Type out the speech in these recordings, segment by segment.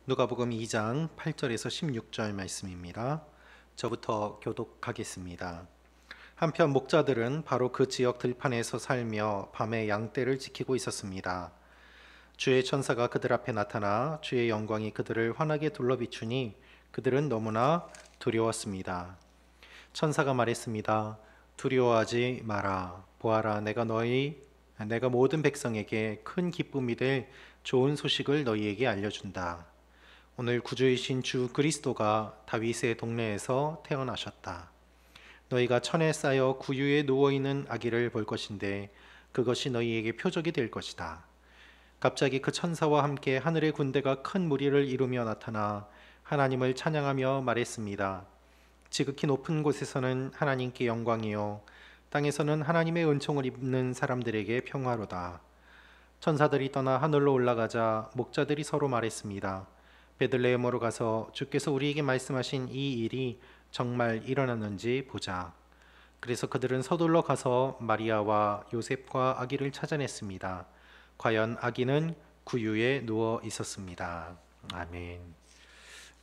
누가복음 2장 8절에서 16절 말씀입니다. 저부터 교독하겠습니다. 한편 목자들은 바로 그 지역 들판에서 살며 밤에 양떼를 지키고 있었습니다. 주의 천사가 그들 앞에 나타나 주의 영광이 그들을 환하게 둘러비추니 그들은 너무나 두려웠습니다. 천사가 말했습니다. 두려워하지 마라. 보아라, 내가 모든 백성에게 큰 기쁨이 될 좋은 소식을 너희에게 알려준다. 오늘 구주이신 주 그리스도가 다윗의 동네에서 태어나셨다. 너희가 천에 쌓여 구유에 누워있는 아기를 볼 것인데 그것이 너희에게 표적이 될 것이다. 갑자기 그 천사와 함께 하늘의 군대가 큰 무리를 이루며 나타나 하나님을 찬양하며 말했습니다. 지극히 높은 곳에서는 하나님께 영광이요, 땅에서는 하나님의 은총을 입는 사람들에게 평화로다. 천사들이 떠나 하늘로 올라가자 목자들이 서로 말했습니다. 베들레헴으로 가서 주께서 우리에게 말씀하신 이 일이 정말 일어났는지 보자. 그래서 그들은 서둘러 가서 마리아와 요셉과 아기를 찾아냈습니다. 과연 아기는 구유에 누워 있었습니다. 아멘.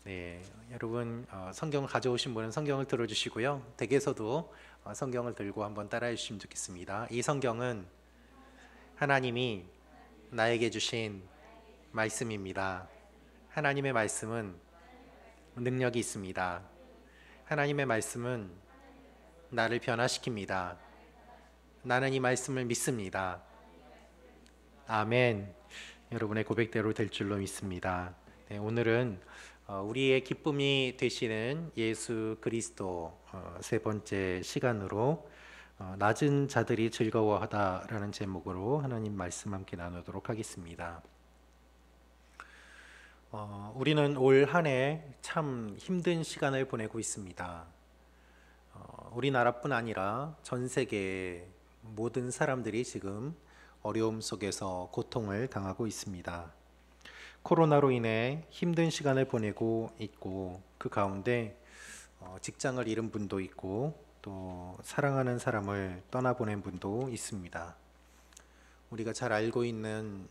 네, 여러분 성경을 가져오신 분은 성경을 들어주시고요. 댁에서도 성경을 들고 한번 따라해 주시면 좋겠습니다. 이 성경은 하나님이 나에게 주신 말씀입니다. 하나님의 말씀은 능력이 있습니다. 하나님의 말씀은 나를 변화시킵니다. 나는 이 말씀을 믿습니다. 아멘. 여러분의 고백대로 될 줄로 믿습니다. 네, 오늘은 우리의 기쁨이 되시는 예수 그리스도 세 번째 시간으로 낮은 자들이 즐거워하다라는 제목으로 하나님 말씀 함께 나누도록 하겠습니다. 우리는 올 한 해 참 힘든 시간을 보내고 있습니다. 우리나라뿐 아니라 전 세계 모든 사람들이 지금 어려움 속에서 고통을 당하고 있습니다. 코로나로 인해 힘든 시간을 보내고 있고, 그 가운데 직장을 잃은 분도 있고 또 사랑하는 사람을 떠나보낸 분도 있습니다. 우리가 잘 알고 있는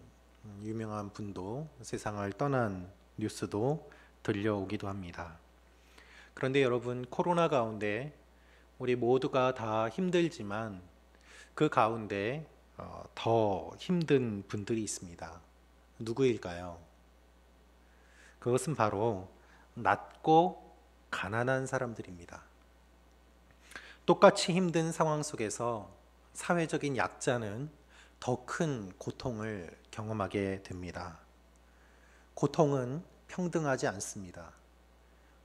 유명한 분도 세상을 떠난 뉴스도 들려오기도 합니다. 그런데 여러분, 코로나 가운데 우리 모두가 다 힘들지만 그 가운데 더 힘든 분들이 있습니다. 누구일까요? 그것은 바로 낮고 가난한 사람들입니다. 똑같이 힘든 상황 속에서 사회적인 약자는 더 큰 고통을 경험하게 됩니다. 고통은 평등하지 않습니다.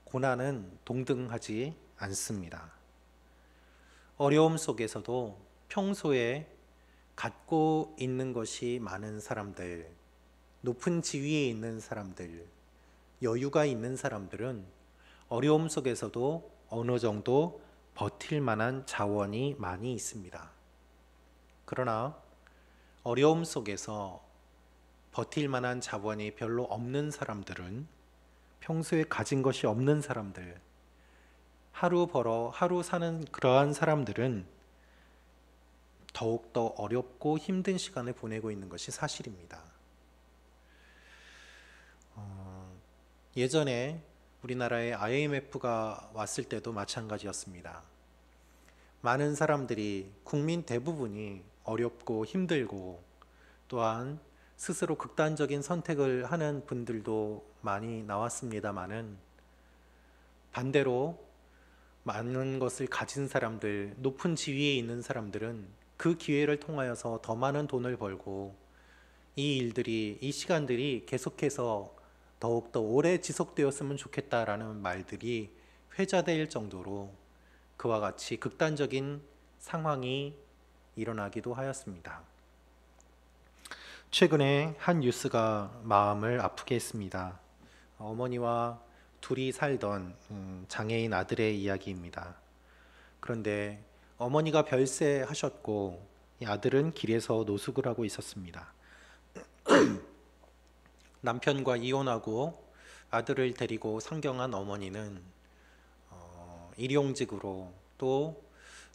고난은 동등하지 않습니다. 어려움 속에서도 평소에 갖고 있는 것이 많은 사람들, 높은 지위에 있는 사람들, 여유가 있는 사람들은 어려움 속에서도 어느 정도 버틸 만한 자원이 많이 있습니다. 그러나 어려움 속에서 버틸 만한 자원이 별로 없는 사람들은, 평소에 가진 것이 없는 사람들, 하루 벌어 하루 사는 그러한 사람들은 더욱더 어렵고 힘든 시간을 보내고 있는 것이 사실입니다. 예전에 우리나라에 IMF가 왔을 때도 마찬가지였습니다. 많은 사람들이, 국민 대부분이 어렵고 힘들고, 또한 스스로 극단적인 선택을 하는 분들도 많이 나왔습니다마는, 반대로 많은 것을 가진 사람들, 높은 지위에 있는 사람들은 그 기회를 통하여서 더 많은 돈을 벌고, 이 시간들이 계속해서 더욱더 오래 지속되었으면 좋겠다라는 말들이 회자될 정도로 그와 같이 극단적인 상황이 일어나기도 하였습니다. 최근에 한 뉴스가 마음을 아프게 했습니다. 어머니와 둘이 살던 장애인 아들의 이야기입니다. 그런데 어머니가 별세하셨고 이 아들은 길에서 노숙을 하고 있었습니다. 남편과 이혼하고 아들을 데리고 상경한 어머니는 일용직으로 또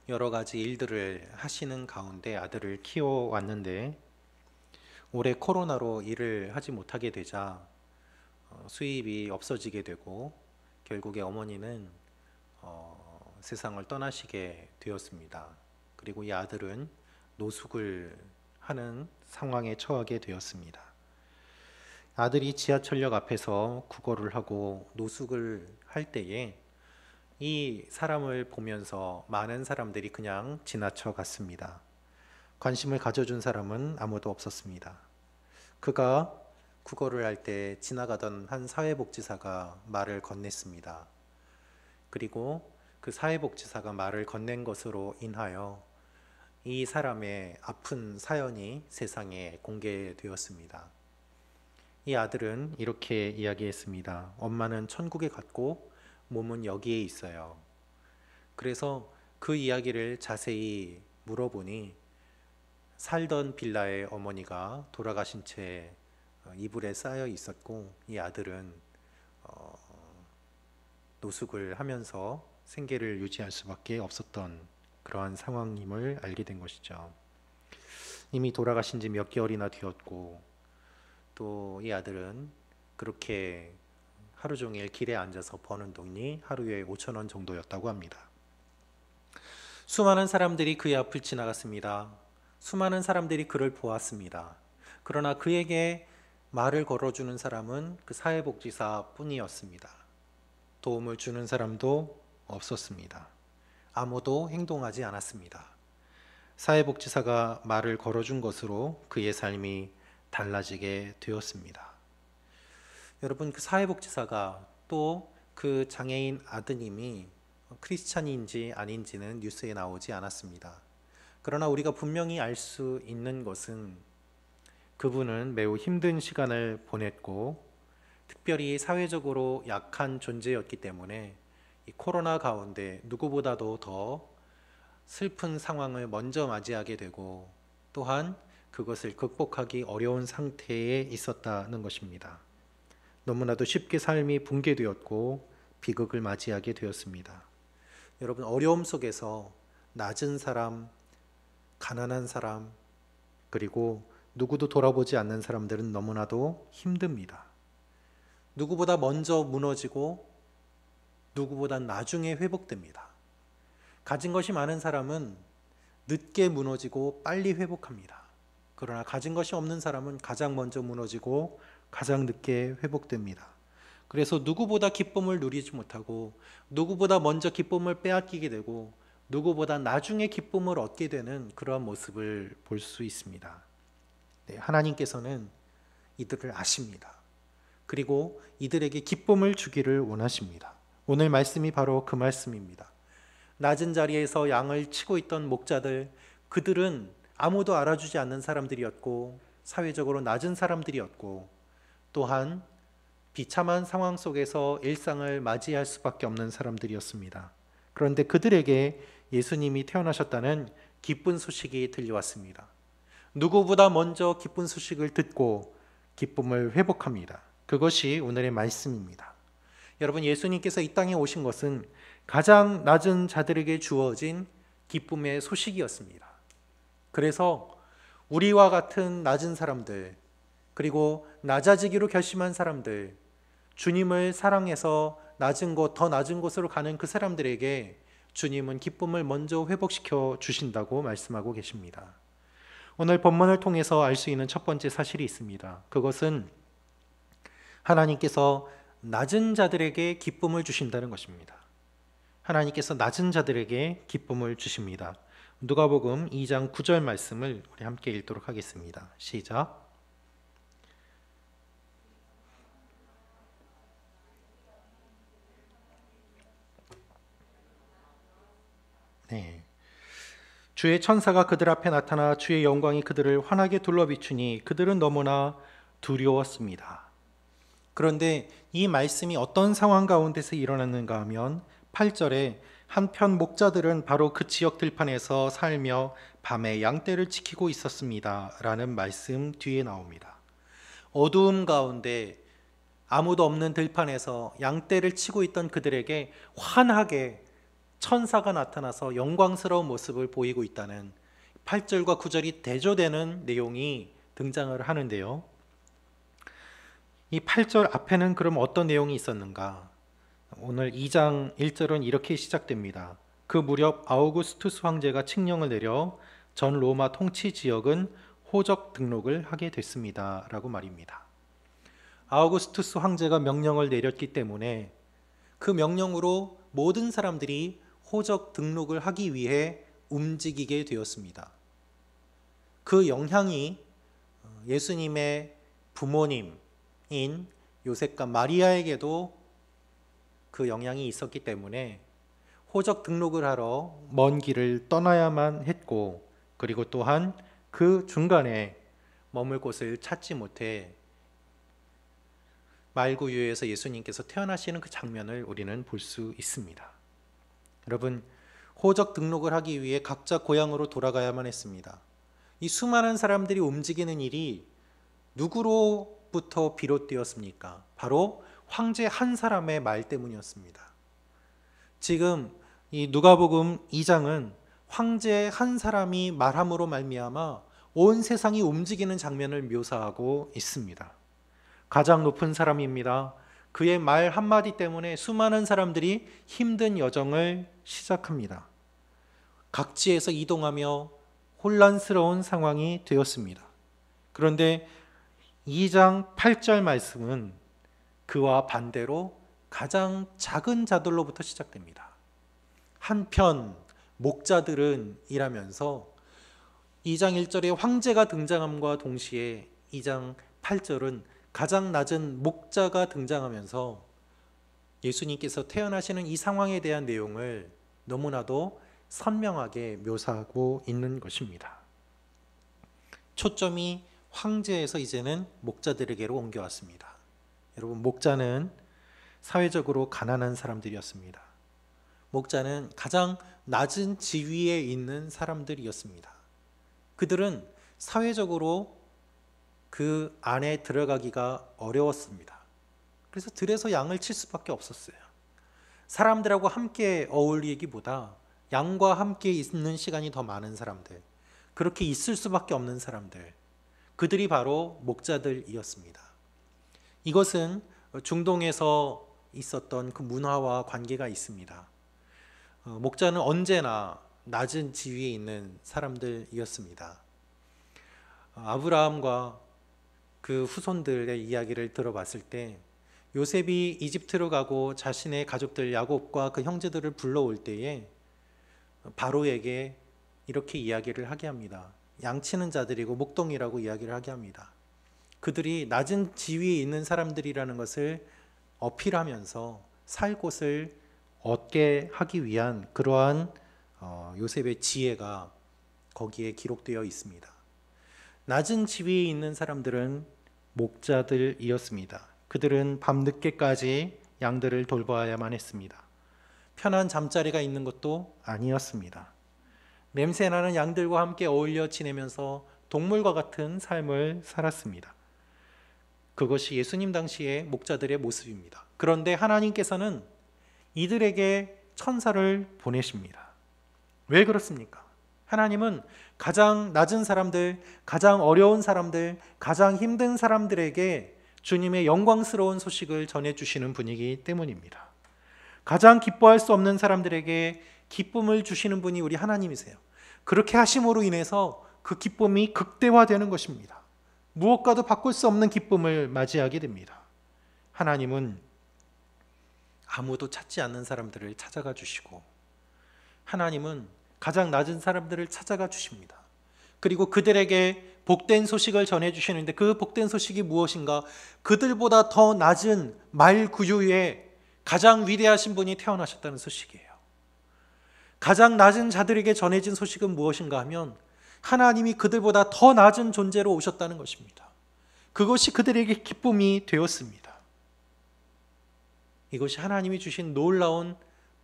여러 가지 일들을 하시는 가운데 아들을 키워왔는데, 올해 코로나로 일을 하지 못하게 되자 수입이 없어지게 되고 결국에 어머니는 세상을 떠나시게 되었습니다. 그리고 이 아들은 노숙을 하는 상황에 처하게 되었습니다. 아들이 지하철역 앞에서 구걸을 하고 노숙을 할 때에 이 사람을 보면서 많은 사람들이 그냥 지나쳐 갔습니다. 관심을 가져준 사람은 아무도 없었습니다. 그가 구걸을 할 때 지나가던 한 사회복지사가 말을 건넸습니다. 그리고 그 사회복지사가 말을 건넨 것으로 인하여 이 사람의 아픈 사연이 세상에 공개되었습니다. 이 아들은 이렇게 이야기했습니다. 엄마는 천국에 갔고 몸은 여기에 있어요. 그래서 그 이야기를 자세히 물어보니 살던 빌라의 어머니가 돌아가신 채 이불에 쌓여 있었고 이 아들은 노숙을 하면서 생계를 유지할 수밖에 없었던 그러한 상황임을 알게 된 것이죠. 이미 돌아가신 지 몇 개월이나 되었고 또 이 아들은 그렇게 하루 종일 길에 앉아서 버는 돈이 하루에 5,000원 정도였다고 합니다. 수많은 사람들이 그의 앞을 지나갔습니다. 수많은 사람들이 그를 보았습니다. 그러나 그에게 말을 걸어주는 사람은 그 사회복지사 뿐이었습니다. 도움을 주는 사람도 없었습니다. 아무도 행동하지 않았습니다. 사회복지사가 말을 걸어준 것으로 그의 삶이 달라지게 되었습니다. 여러분, 그 사회복지사가 또 그 장애인 아드님이 크리스찬인지 아닌지는 뉴스에 나오지 않았습니다. 그러나 우리가 분명히 알 수 있는 것은 그분은 매우 힘든 시간을 보냈고 특별히 사회적으로 약한 존재였기 때문에 이 코로나 가운데 누구보다도 더 슬픈 상황을 먼저 맞이하게 되고 또한 그것을 극복하기 어려운 상태에 있었다는 것입니다. 너무나도 쉽게 삶이 붕괴되었고 비극을 맞이하게 되었습니다. 여러분, 어려움 속에서 낮은 사람, 가난한 사람, 그리고 누구도 돌아보지 않는 사람들은 너무나도 힘듭니다. 누구보다 먼저 무너지고 누구보다 나중에 회복됩니다. 가진 것이 많은 사람은 늦게 무너지고 빨리 회복합니다. 그러나 가진 것이 없는 사람은 가장 먼저 무너지고 가장 늦게 회복됩니다. 그래서 누구보다 기쁨을 누리지 못하고 누구보다 먼저 기쁨을 빼앗기게 되고 누구보다 나중에 기쁨을 얻게 되는 그러한 모습을 볼 수 있습니다. 네, 하나님께서는 이들을 아십니다. 그리고 이들에게 기쁨을 주기를 원하십니다. 오늘 말씀이 바로 그 말씀입니다. 낮은 자리에서 양을 치고 있던 목자들, 그들은 아무도 알아주지 않는 사람들이었고 사회적으로 낮은 사람들이었고 또한 비참한 상황 속에서 일상을 맞이할 수밖에 없는 사람들이었습니다. 그런데 그들에게 예수님이 태어나셨다는 기쁜 소식이 들려왔습니다. 누구보다 먼저 기쁜 소식을 듣고 기쁨을 회복합니다. 그것이 오늘의 말씀입니다. 여러분, 예수님께서 이 땅에 오신 것은 가장 낮은 자들에게 주어진 기쁨의 소식이었습니다. 그래서 우리와 같은 낮은 사람들, 그리고 낮아지기로 결심한 사람들, 주님을 사랑해서 낮은 곳, 더 낮은 곳으로 가는 그 사람들에게 주님은 기쁨을 먼저 회복시켜 주신다고 말씀하고 계십니다. 오늘 본문을 통해서 알 수 있는 첫 번째 사실이 있습니다. 그것은 하나님께서 낮은 자들에게 기쁨을 주신다는 것입니다. 하나님께서 낮은 자들에게 기쁨을 주십니다. 누가복음 2장 9절 말씀을 우리 함께 읽도록 하겠습니다. 시작. 네. 주의 천사가 그들 앞에 나타나 주의 영광이 그들을 환하게 둘러비추니 그들은 너무나 두려웠습니다. 그런데 이 말씀이 어떤 상황 가운데서 일어났는가 하면 8절에 한편 목자들은 바로 그 지역 들판에서 살며 밤에 양떼를 지키고 있었습니다 라는 말씀 뒤에 나옵니다. 어두움 가운데 아무도 없는 들판에서 양떼를 치고 있던 그들에게 환하게 천사가 나타나서 영광스러운 모습을 보이고 있다는 8절과 9절이 대조되는 내용이 등장을 하는데요. 이 8절 앞에는 그럼 어떤 내용이 있었는가? 오늘 2장 1절은 이렇게 시작됩니다. 그 무렵 아우구스투스 황제가 칙령을 내려 전 로마 통치 지역은 호적 등록을 하게 됐습니다. 라고 말입니다. 아우구스투스 황제가 명령을 내렸기 때문에 그 명령으로 모든 사람들이 호적 등록을 하기 위해 움직이게 되었습니다. 그 영향이 예수님의 부모님인 요셉과 마리아에게도 그 영향이 있었기 때문에 호적 등록을 하러 먼 길을 떠나야만 했고, 그리고 또한 그 중간에 머물 곳을 찾지 못해 말구유에서 예수님께서 태어나시는 그 장면을 우리는 볼 수 있습니다. 여러분, 호적 등록을 하기 위해 각자 고향으로 돌아가야만 했습니다. 이 수많은 사람들이 움직이는 일이 누구로부터 비롯되었습니까? 바로 황제 한 사람의 말 때문이었습니다. 지금 이 누가복음 2장은 황제 한 사람이 말함으로 말미암아 온 세상이 움직이는 장면을 묘사하고 있습니다. 가장 높은 사람입니다. 그의 말 한마디 때문에 수많은 사람들이 힘든 여정을 시작합니다. 각지에서 이동하며 혼란스러운 상황이 되었습니다. 그런데 2장 8절 말씀은 그와 반대로 가장 작은 자들로부터 시작됩니다. 한편 목자들은 이라면서 2장 1절에 황제가 등장함과 동시에 2장 8절은 가장 낮은 목자가 등장하면서 예수님께서 태어나시는 이 상황에 대한 내용을 너무나도 선명하게 묘사하고 있는 것입니다. 초점이 황제에서 이제는 목자들에게로 옮겨왔습니다. 여러분, 목자는 사회적으로 가난한 사람들이었습니다. 목자는 가장 낮은 지위에 있는 사람들이었습니다. 그들은 사회적으로 그 안에 들어가기가 어려웠습니다. 그래서 들에서 양을 칠 수밖에 없었어요. 사람들하고 함께 어울리기보다 양과 함께 있는 시간이 더 많은 사람들, 그렇게 있을 수밖에 없는 사람들, 그들이 바로 목자들이었습니다. 이것은 중동에서 있었던 그 문화와 관계가 있습니다. 목자는 언제나 낮은 지위에 있는 사람들이었습니다. 아브라함과 그 후손들의 이야기를 들어봤을 때 요셉이 이집트로 가고 자신의 가족들 야곱과 그 형제들을 불러올 때에 바로에게 이렇게 이야기를 하게 합니다. 양치는 자들이고 목동이라고 이야기를 하게 합니다. 그들이 낮은 지위에 있는 사람들이라는 것을 어필하면서 살 곳을 얻게 하기 위한 그러한 요셉의 지혜가 거기에 기록되어 있습니다. 낮은 지위에 있는 사람들은 목자들이었습니다. 그들은 밤늦게까지 양들을 돌봐야만 했습니다. 편한 잠자리가 있는 것도 아니었습니다. 냄새나는 양들과 함께 어울려 지내면서 동물과 같은 삶을 살았습니다. 그것이 예수님 당시의 목자들의 모습입니다. 그런데 하나님께서는 이들에게 천사를 보내십니다. 왜 그렇습니까? 하나님은 가장 낮은 사람들, 가장 어려운 사람들, 가장 힘든 사람들에게 주님의 영광스러운 소식을 전해주시는 분이기 때문입니다. 가장 기뻐할 수 없는 사람들에게 기쁨을 주시는 분이 우리 하나님이세요. 그렇게 하심으로 인해서 그 기쁨이 극대화되는 것입니다. 무엇과도 바꿀 수 없는 기쁨을 맞이하게 됩니다. 하나님은 아무도 찾지 않는 사람들을 찾아가 주시고, 하나님은 가장 낮은 사람들을 찾아가 주십니다. 그리고 그들에게 복된 소식을 전해주시는데 그 복된 소식이 무엇인가? 그들보다 더 낮은 말구유에 가장 위대하신 분이 태어나셨다는 소식이에요. 가장 낮은 자들에게 전해진 소식은 무엇인가 하면 하나님이 그들보다 더 낮은 존재로 오셨다는 것입니다. 그것이 그들에게 기쁨이 되었습니다. 이것이 하나님이 주신 놀라운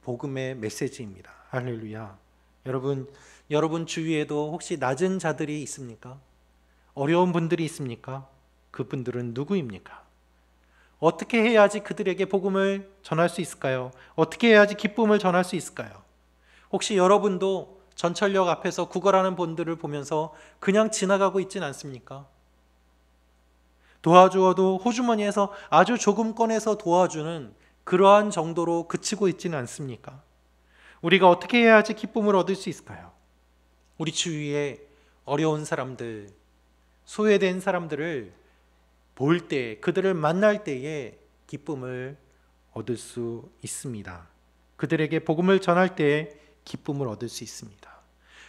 복음의 메시지입니다. 할렐루야. 여러분 주위에도 혹시 낮은 자들이 있습니까? 어려운 분들이 있습니까? 그분들은 누구입니까? 어떻게 해야지 그들에게 복음을 전할 수 있을까요? 어떻게 해야지 기쁨을 전할 수 있을까요? 혹시 여러분도 전철역 앞에서 구걸하는 분들을 보면서 그냥 지나가고 있진 않습니까? 도와주어도 호주머니에서 아주 조금 꺼내서 도와주는 그러한 정도로 그치고 있지는 않습니까? 우리가 어떻게 해야지 기쁨을 얻을 수 있을까요? 우리 주위에 어려운 사람들, 소외된 사람들을 볼 때, 그들을 만날 때에 기쁨을 얻을 수 있습니다. 그들에게 복음을 전할 때에 기쁨을 얻을 수 있습니다.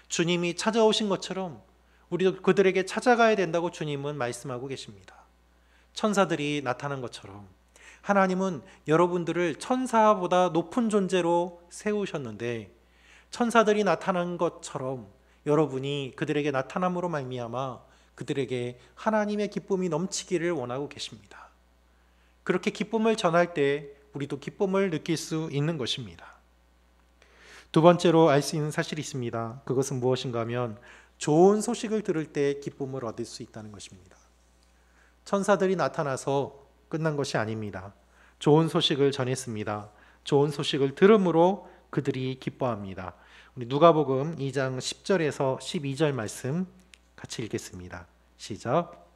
주님이 찾아오신 것처럼 우리도 그들에게 찾아가야 된다고 주님은 말씀하고 계십니다. 천사들이 나타난 것처럼 하나님은 여러분들을 천사보다 높은 존재로 세우셨는데, 천사들이 나타난 것처럼 여러분이 그들에게 나타남으로 말미암아 그들에게 하나님의 기쁨이 넘치기를 원하고 계십니다. 그렇게 기쁨을 전할 때 우리도 기쁨을 느낄 수 있는 것입니다. 두 번째로 알 수 있는 사실이 있습니다. 그것은 무엇인가 하면 좋은 소식을 들을 때 기쁨을 얻을 수 있다는 것입니다. 천사들이 나타나서 끝난 것이 아닙니다. 좋은 소식을 전했습니다. 좋은 소식을 들음으로 그들이 기뻐합니다. 우리 누가복음 2장 10절에서 12절 말씀 같이 읽겠습니다. 시작.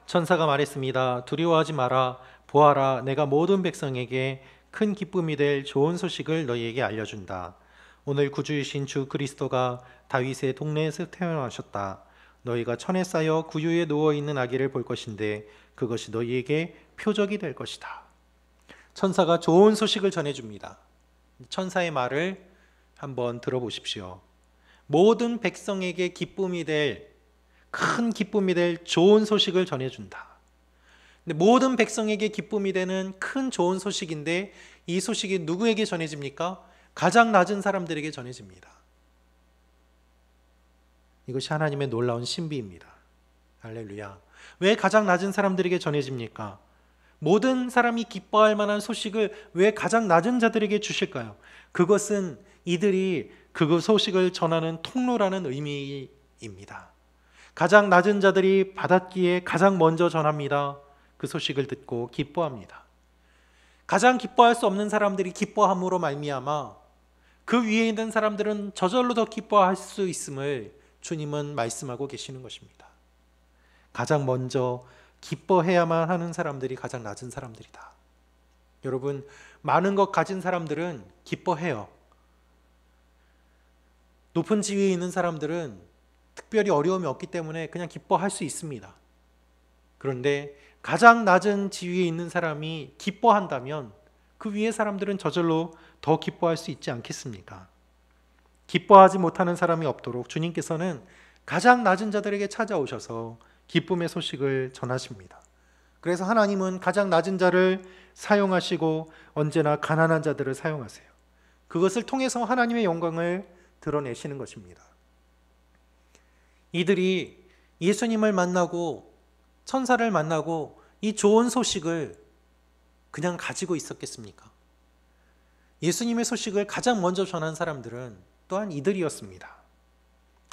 천사가 말했습니다. 두려워하지 마라. 보아라, 내가 모든 백성에게 큰 기쁨이 될 좋은 소식을 너희에게 알려준다. 오늘 구주이신 주 그리스도가 다윗의 동네에서 태어나셨다. 너희가 천에 쌓여 구유에 누워있는 아기를 볼 것인데 그것이 너희에게 표적이 될 것이다. 천사가 좋은 소식을 전해줍니다. 천사의 말을 한번 들어보십시오. 모든 백성에게 기쁨이 될, 큰 기쁨이 될 좋은 소식을 전해준다. 근데 모든 백성에게 기쁨이 되는 큰 좋은 소식인데 이 소식이 누구에게 전해집니까? 가장 낮은 사람들에게 전해집니다. 이것이 하나님의 놀라운 신비입니다. 할렐루야. 왜 가장 낮은 사람들에게 전해집니까? 모든 사람이 기뻐할 만한 소식을 왜 가장 낮은 자들에게 주실까요? 그것은 이들이 그 소식을 전하는 통로라는 의미입니다. 가장 낮은 자들이 받았기에 가장 먼저 전합니다. 그 소식을 듣고 기뻐합니다. 가장 기뻐할 수 없는 사람들이 기뻐함으로 말미암아 그 위에 있는 사람들은 저절로 더 기뻐할 수 있음을 주님은 말씀하고 계시는 것입니다. 가장 먼저 기뻐해야만 하는 사람들이 가장 낮은 사람들이다. 여러분, 많은 것 가진 사람들은 기뻐해요. 높은 지위에 있는 사람들은 특별히 어려움이 없기 때문에 그냥 기뻐할 수 있습니다. 그런데 가장 낮은 지위에 있는 사람이 기뻐한다면 그 위에 사람들은 저절로 더 기뻐할 수 있지 않겠습니까? 기뻐하지 못하는 사람이 없도록 주님께서는 가장 낮은 자들에게 찾아오셔서 기쁨의 소식을 전하십니다. 그래서 하나님은 가장 낮은 자를 사용하시고 언제나 가난한 자들을 사용하세요. 그것을 통해서 하나님의 영광을 드러내시는 것입니다. 이들이 예수님을 만나고 천사를 만나고 이 좋은 소식을 그냥 가지고 있었겠습니까? 예수님의 소식을 가장 먼저 전한 사람들은 또한 이들이었습니다.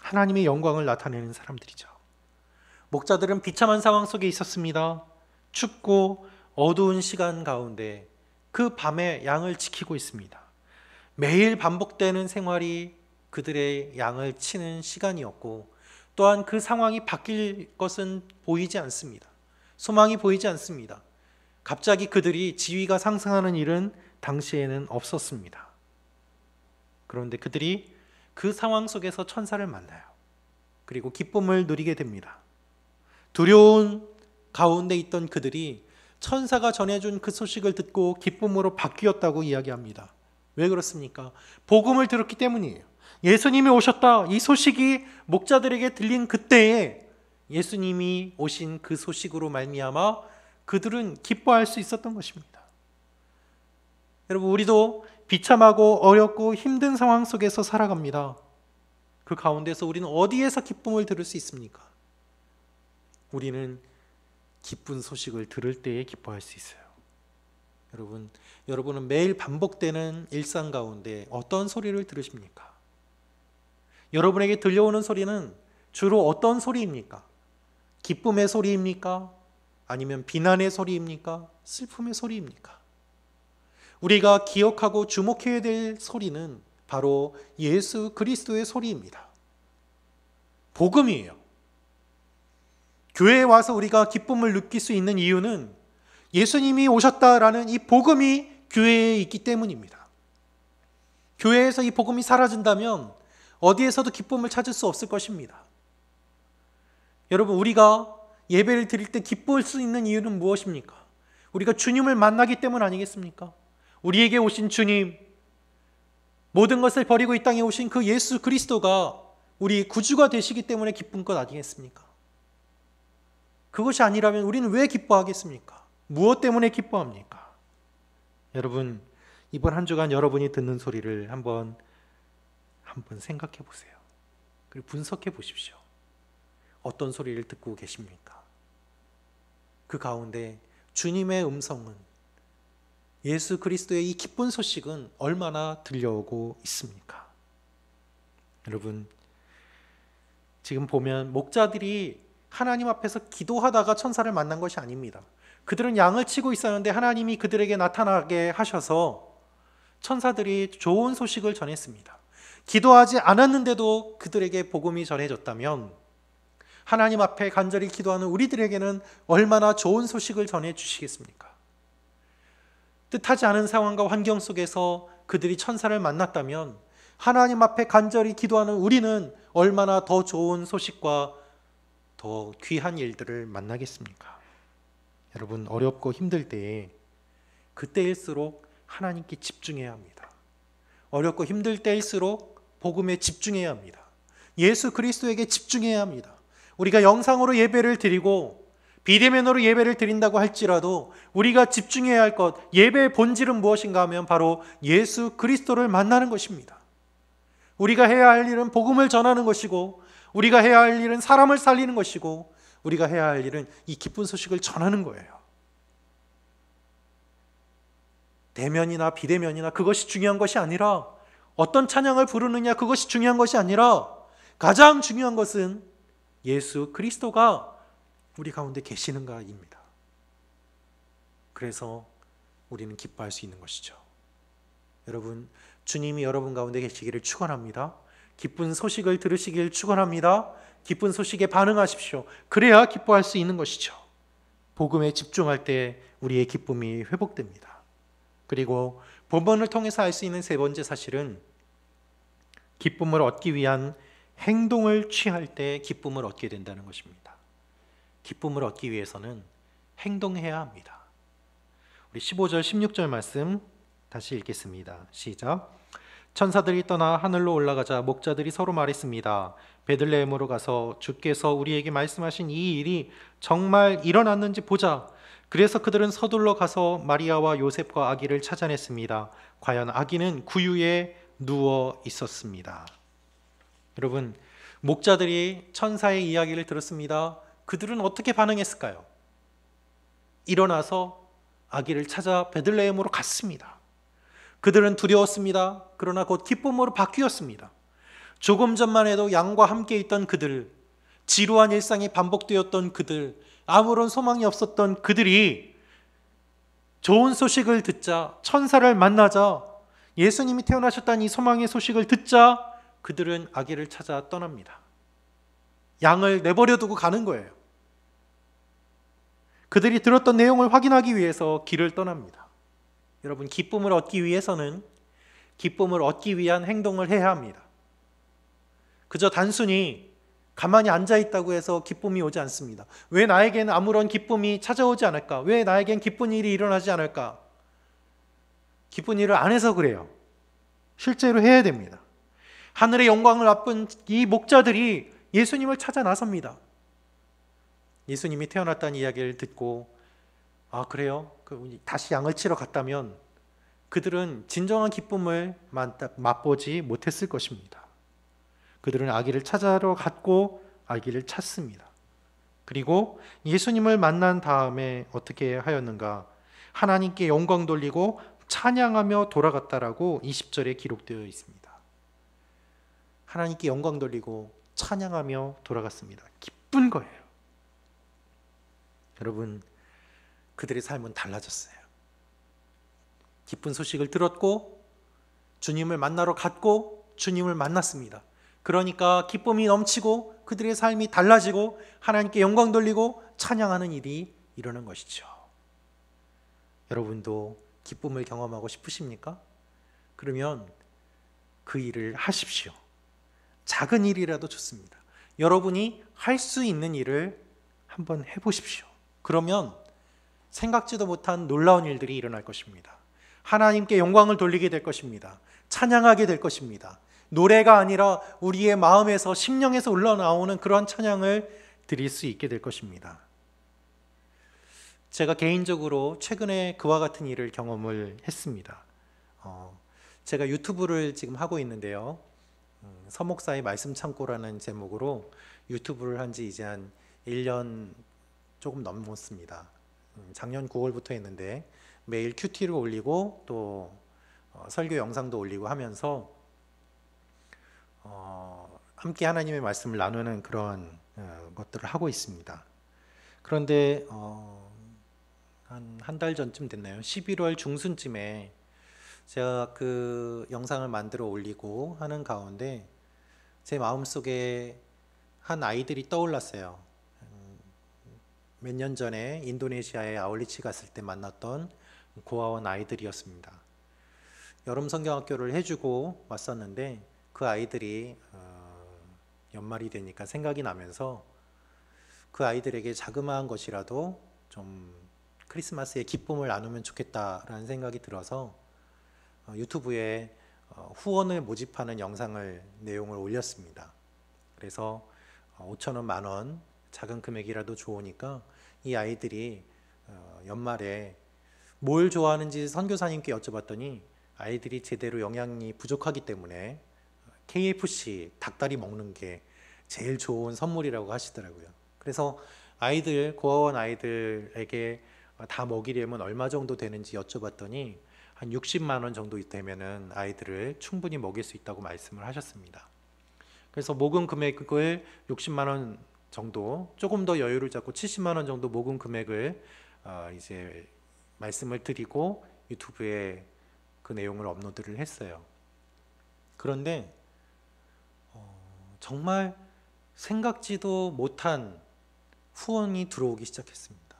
하나님의 영광을 나타내는 사람들이죠. 목자들은 비참한 상황 속에 있었습니다. 춥고 어두운 시간 가운데 그 밤에 양을 지키고 있습니다. 매일 반복되는 생활이 그들의 양을 치는 시간이었고, 또한 그 상황이 바뀔 것은 보이지 않습니다. 소망이 보이지 않습니다. 갑자기 그들이 지위가 상승하는 일은 당시에는 없었습니다. 그런데 그들이 그 상황 속에서 천사를 만나요. 그리고 기쁨을 누리게 됩니다. 두려운 가운데 있던 그들이 천사가 전해준 그 소식을 듣고 기쁨으로 바뀌었다고 이야기합니다. 왜 그렇습니까? 복음을 들었기 때문이에요. 예수님이 오셨다, 이 소식이 목자들에게 들린 그때에 예수님이 오신 그 소식으로 말미암아 그들은 기뻐할 수 있었던 것입니다. 여러분, 우리도 비참하고 어렵고 힘든 상황 속에서 살아갑니다. 그 가운데서 우리는 어디에서 기쁨을 들을 수 있습니까? 우리는 기쁜 소식을 들을 때에 기뻐할 수 있어요. 여러분은 매일 반복되는 일상 가운데 어떤 소리를 들으십니까? 여러분에게 들려오는 소리는 주로 어떤 소리입니까? 기쁨의 소리입니까? 아니면 비난의 소리입니까? 슬픔의 소리입니까? 우리가 기억하고 주목해야 될 소리는 바로 예수 그리스도의 소리입니다. 복음이에요. 교회에 와서 우리가 기쁨을 느낄 수 있는 이유는 예수님이 오셨다라는 이 복음이 교회에 있기 때문입니다. 교회에서 이 복음이 사라진다면 어디에서도 기쁨을 찾을 수 없을 것입니다. 여러분, 우리가 예배를 드릴 때 기쁠 수 있는 이유는 무엇입니까? 우리가 주님을 만나기 때문 아니겠습니까? 우리에게 오신 주님, 모든 것을 버리고 이 땅에 오신 그 예수 그리스도가 우리 구주가 되시기 때문에 기쁜 것 아니겠습니까? 그것이 아니라면 우리는 왜 기뻐하겠습니까? 무엇 때문에 기뻐합니까? 여러분, 이번 한 주간 여러분이 듣는 소리를 한번 생각해 보세요. 그리고 분석해 보십시오. 어떤 소리를 듣고 계십니까? 그 가운데 주님의 음성은, 예수 그리스도의 이 기쁜 소식은 얼마나 들려오고 있습니까? 여러분, 지금 보면 목자들이 하나님 앞에서 기도하다가 천사를 만난 것이 아닙니다. 그들은 양을 치고 있었는데 하나님이 그들에게 나타나게 하셔서 천사들이 좋은 소식을 전했습니다. 기도하지 않았는데도 그들에게 복음이 전해졌다면 하나님 앞에 간절히 기도하는 우리들에게는 얼마나 좋은 소식을 전해 주시겠습니까? 뜻하지 않은 상황과 환경 속에서 그들이 천사를 만났다면 하나님 앞에 간절히 기도하는 우리는 얼마나 더 좋은 소식과 더 귀한 일들을 만나겠습니까? 여러분, 어렵고 힘들 때에 그때일수록 하나님께 집중해야 합니다. 어렵고 힘들 때일수록 복음에 집중해야 합니다. 예수 그리스도에게 집중해야 합니다. 우리가 영상으로 예배를 드리고 비대면으로 예배를 드린다고 할지라도 우리가 집중해야 할 것, 예배의 본질은 무엇인가 하면 바로 예수 그리스도를 만나는 것입니다. 우리가 해야 할 일은 복음을 전하는 것이고, 우리가 해야 할 일은 사람을 살리는 것이고, 우리가 해야 할 일은 이 기쁜 소식을 전하는 거예요. 대면이나 비대면이나 그것이 중요한 것이 아니라, 어떤 찬양을 부르느냐 그것이 중요한 것이 아니라, 가장 중요한 것은 예수 그리스도가 우리 가운데 계시는가입니다. 그래서 우리는 기뻐할 수 있는 것이죠. 여러분, 주님이 여러분 가운데 계시기를 축원합니다. 기쁜 소식을 들으시길 축원합니다. 기쁜 소식에 반응하십시오. 그래야 기뻐할 수 있는 것이죠. 복음에 집중할 때 우리의 기쁨이 회복됩니다. 그리고 본문을 통해서 알 수 있는 세 번째 사실은, 기쁨을 얻기 위한 행동을 취할 때 기쁨을 얻게 된다는 것입니다. 기쁨을 얻기 위해서는 행동해야 합니다. 우리 15절 16절 말씀 다시 읽겠습니다. 시작. 천사들이 떠나 하늘로 올라가자 목자들이 서로 말했습니다. 베들레헴으로 가서 주께서 우리에게 말씀하신 이 일이 정말 일어났는지 보자. 그래서 그들은 서둘러 가서 마리아와 요셉과 아기를 찾아냈습니다. 과연 아기는 구유에 누워 있었습니다. 여러분, 목자들이 천사의 이야기를 들었습니다. 그들은 어떻게 반응했을까요? 일어나서 아기를 찾아 베들레헴으로 갔습니다. 그들은 두려웠습니다. 그러나 곧 기쁨으로 바뀌었습니다. 조금 전만 해도 양과 함께 있던 그들, 지루한 일상이 반복되었던 그들, 아무런 소망이 없었던 그들이 좋은 소식을 듣자, 천사를 만나자, 예수님이 태어나셨다는 이 소망의 소식을 듣자 그들은 아기를 찾아 떠납니다. 양을 내버려 두고 가는 거예요. 그들이 들었던 내용을 확인하기 위해서 길을 떠납니다. 여러분, 기쁨을 얻기 위해서는 기쁨을 얻기 위한 행동을 해야 합니다. 그저 단순히 가만히 앉아있다고 해서 기쁨이 오지 않습니다. 왜 나에게는 아무런 기쁨이 찾아오지 않을까? 왜 나에겐 기쁜 일이 일어나지 않을까? 기쁜 일을 안 해서 그래요. 실제로 해야 됩니다. 하늘의 영광을 맛본 이 목자들이 예수님을 찾아 나섭니다. 예수님이 태어났다는 이야기를 듣고, 아 그래요? 다시 양을 치러 갔다면 그들은 진정한 기쁨을 맛보지 못했을 것입니다. 그들은 아기를 찾아러 갔고 아기를 찾습니다. 그리고 예수님을 만난 다음에 어떻게 하였는가? 하나님께 영광 돌리고 찬양하며 돌아갔다라고 20절에 기록되어 있습니다. 하나님께 영광 돌리고 찬양하며 돌아갔습니다. 기쁜 거예요. 여러분, 그들의 삶은 달라졌어요. 기쁜 소식을 들었고 주님을 만나러 갔고 주님을 만났습니다. 그러니까 기쁨이 넘치고 그들의 삶이 달라지고 하나님께 영광 돌리고 찬양하는 일이 일어난 것이죠. 여러분도 기쁨을 경험하고 싶으십니까? 그러면 그 일을 하십시오. 작은 일이라도 좋습니다. 여러분이 할 수 있는 일을 한번 해보십시오. 그러면 생각지도 못한 놀라운 일들이 일어날 것입니다. 하나님께 영광을 돌리게 될 것입니다. 찬양하게 될 것입니다. 노래가 아니라 우리의 마음에서, 심령에서 흘러나오는 그러한 찬양을 드릴 수 있게 될 것입니다. 제가 개인적으로 최근에 그와 같은 일을 경험을 했습니다. 제가 유튜브를 지금 하고 있는데요. 서목사의 말씀 창고라는 제목으로 유튜브를 한 지 이제 한 1년 조금 넘었습니다. 작년 9월부터 했는데 매일 큐티를 올리고 또 설교 영상도 올리고 하면서 함께 하나님의 말씀을 나누는 그런 것들을 하고 있습니다. 그런데 한 달 전쯤 됐나요? 11월 중순쯤에 제가 그 영상을 만들어 올리고 하는 가운데 제 마음속에 한 아이들이 떠올랐어요. 몇 년 전에 인도네시아에 아울리치 갔을 때 만났던 고아원 아이들이었습니다. 여름 성경학교를 해주고 왔었는데 그 아이들이 연말이 되니까 생각이 나면서 그 아이들에게 자그마한 것이라도 좀 크리스마스의 기쁨을 나누면 좋겠다라는 생각이 들어서 유튜브에 후원을 모집하는 영상을 내용을 올렸습니다. 그래서 5,000원, 10,000원 작은 금액이라도 좋으니까 이 아이들이 연말에 뭘 좋아하는지 선교사님께 여쭤봤더니 아이들이 제대로 영양이 부족하기 때문에 KFC 닭다리 먹는 게 제일 좋은 선물이라고 하시더라고요. 그래서 아이들, 고아원 아이들에게 다 먹이려면 얼마 정도 되는지 여쭤봤더니 한 60만 원 정도 되면은 아이들을 충분히 먹일 수 있다고 말씀을 하셨습니다. 그래서 모금 금액을 60만 원 정도, 조금 더 여유를 잡고 70만 원 정도 모금 금액을 이제 말씀을 드리고 유튜브에 그 내용을 업로드를 했어요. 그런데 정말 생각지도 못한 후원이 들어오기 시작했습니다.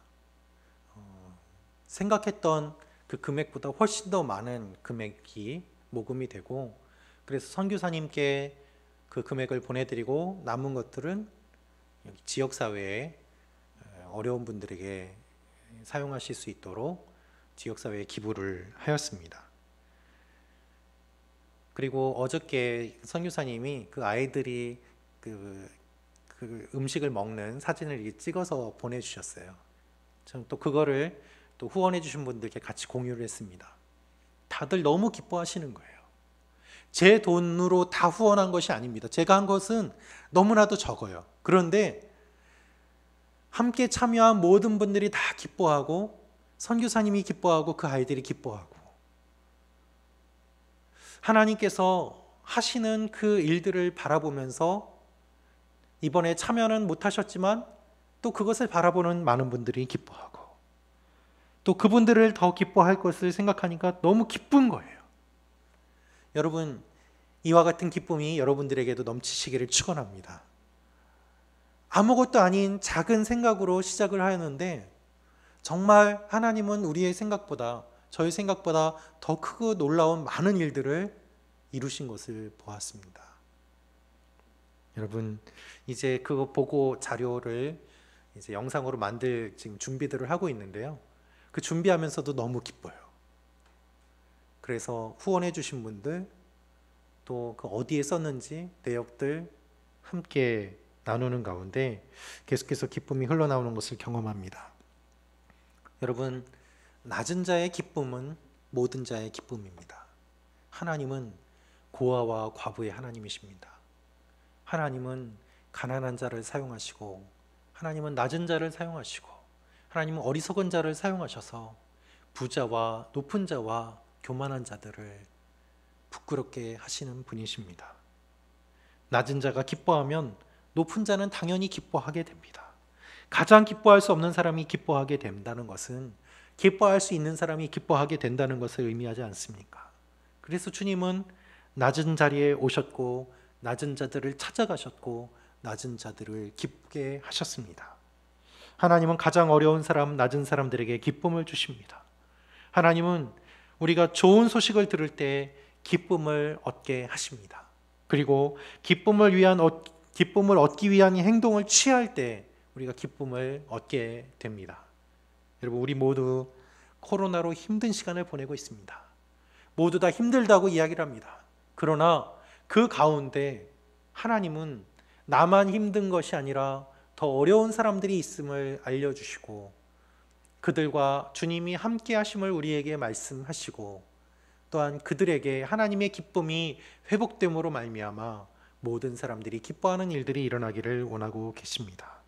생각했던 그 금액보다 훨씬 더 많은 금액이 모금이 되고, 그래서 선교사님께 그 금액을 보내드리고 남은 것들은 지역사회에 어려운 분들에게 사용하실 수 있도록 지역사회에 기부를 하였습니다. 그리고 어저께 선교사님이 그 아이들이 그 음식을 먹는 사진을 찍어서 보내주셨어요. 저는 또 그거를 또 후원해 주신 분들께 같이 공유를 했습니다. 다들 너무 기뻐하시는 거예요. 제 돈으로 다 후원한 것이 아닙니다. 제가 한 것은 너무나도 적어요. 그런데 함께 참여한 모든 분들이 다 기뻐하고, 선교사님이 기뻐하고, 그 아이들이 기뻐하고, 하나님께서 하시는 그 일들을 바라보면서 이번에 참여는 못하셨지만 또 그것을 바라보는 많은 분들이 기뻐하고, 또 그분들을 더 기뻐할 것을 생각하니까 너무 기쁜 거예요. 여러분, 이와 같은 기쁨이 여러분들에게도 넘치시기를 축원합니다. 아무것도 아닌 작은 생각으로 시작을 하였는데 정말 하나님은 우리의 생각보다, 저희 생각보다 더 크고 놀라운 많은 일들을 이루신 것을 보았습니다. 여러분, 이제 그거 보고 자료를 이제 영상으로 만들 지금 준비들을 하고 있는데요. 그 준비하면서도 너무 기뻐요. 그래서 후원해 주신 분들, 또 그 어디에 썼는지 내역들 함께 나누는 가운데 계속해서 기쁨이 흘러나오는 것을 경험합니다. 여러분, 낮은 자의 기쁨은 모든 자의 기쁨입니다. 하나님은 고아와 과부의 하나님이십니다. 하나님은 가난한 자를 사용하시고, 하나님은 낮은 자를 사용하시고, 하나님은 어리석은 자를 사용하셔서 부자와 높은 자와 교만한 자들을 부끄럽게 하시는 분이십니다. 낮은 자가 기뻐하면 높은 자는 당연히 기뻐하게 됩니다. 가장 기뻐할 수 없는 사람이 기뻐하게 된다는 것은 기뻐할 수 있는 사람이 기뻐하게 된다는 것을 의미하지 않습니까? 그래서 주님은 낮은 자리에 오셨고 낮은 자들을 찾아가셨고 낮은 자들을 기쁘게 하셨습니다. 하나님은 가장 어려운 사람, 낮은 사람들에게 기쁨을 주십니다. 하나님은 우리가 좋은 소식을 들을 때 기쁨을 얻게 하십니다. 그리고 기쁨을 얻기 위한 행동을 취할 때 우리가 기쁨을 얻게 됩니다. 여러분, 우리 모두 코로나로 힘든 시간을 보내고 있습니다. 모두 다 힘들다고 이야기를 합니다. 그러나 그 가운데 하나님은 나만 힘든 것이 아니라 더 어려운 사람들이 있음을 알려주시고 그들과 주님이 함께 하심을 우리에게 말씀하시고 또한 그들에게 하나님의 기쁨이 회복됨으로 말미암아 모든 사람들이 기뻐하는 일들이 일어나기를 원하고 계십니다.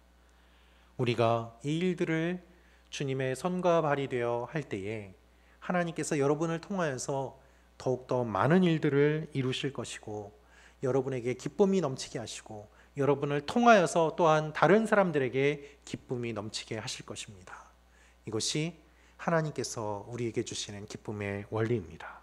우리가 이 일들을 주님의 손과 발이 되어 할 때에 하나님께서 여러분을 통하여서 더욱더 많은 일들을 이루실 것이고 여러분에게 기쁨이 넘치게 하시고 여러분을 통하여서 또한 다른 사람들에게 기쁨이 넘치게 하실 것입니다. 이것이 하나님께서 우리에게 주시는 기쁨의 원리입니다.